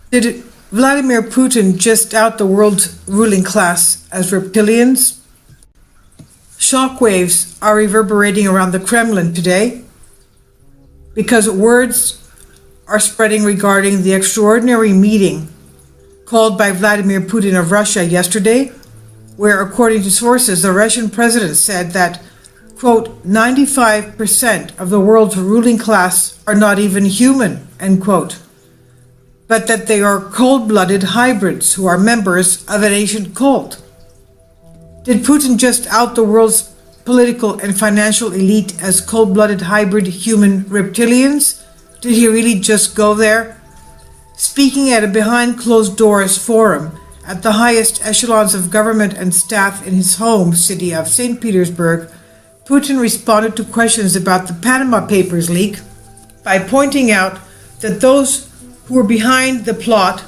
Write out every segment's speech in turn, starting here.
Did Vladimir Putin just out the world's ruling class as reptilians? Shockwaves are reverberating around the Kremlin today because words are spreading regarding the extraordinary meeting called by Vladimir Putin of Russia yesterday, where, according to sources, the Russian president said that, quote, 95% of the world's ruling class are not even human, end quote, but that they are cold-blooded hybrids who are members of an ancient cult. Did Putin just out the world's political and financial elite as cold-blooded hybrid human reptilians? Did he really just go there? Speaking at a behind-closed-doors forum at the highest echelons of government and staff in his home city of St. Petersburg, Putin responded to questions about the Panama Papers leak by pointing out that those who were behind the plot,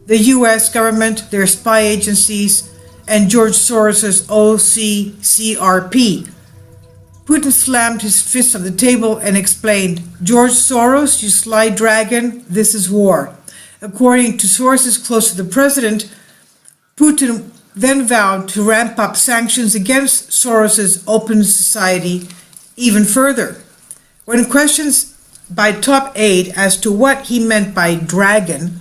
the US government, their spy agencies, and George Soros's OCCRP. Putin slammed his fist on the table and explained, "George Soros, you sly dragon, this is war." According to sources close to the president, Putin then vowed to ramp up sanctions against Soros's open society even further. When questions by top aide as to what he meant by dragon,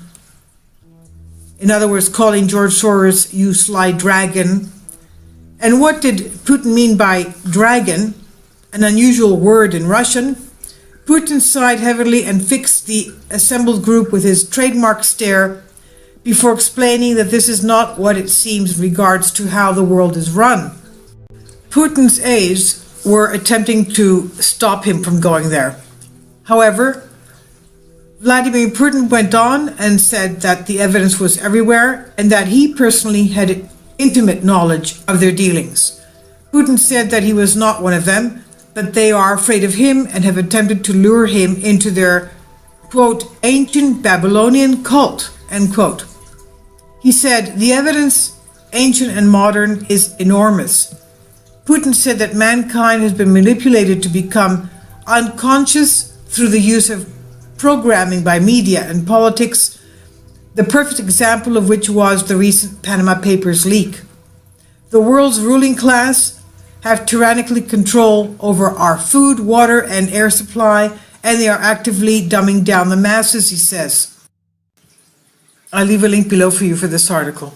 in other words, calling George Soros, "you sly dragon," and what did Putin mean by dragon, an unusual word in Russian, Putin sighed heavily and fixed the assembled group with his trademark stare before explaining that this is not what it seems in regards to how the world is run. Putin's aides were attempting to stop him from going there. However, Vladimir Putin went on and said that the evidence was everywhere and that he personally had intimate knowledge of their dealings. Putin said that he was not one of them, but they are afraid of him and have attempted to lure him into their, quote, ancient Babylonian cult, end quote. He said, "The evidence, ancient and modern, is enormous." Putin said that mankind has been manipulated to become unconscious through the use of programming by media and politics, the perfect example of which was the recent Panama Papers leak. The world's ruling class have tyrannically control over our food, water, and air supply, and they are actively dumbing down the masses, he says. I'll leave a link below for you for this article.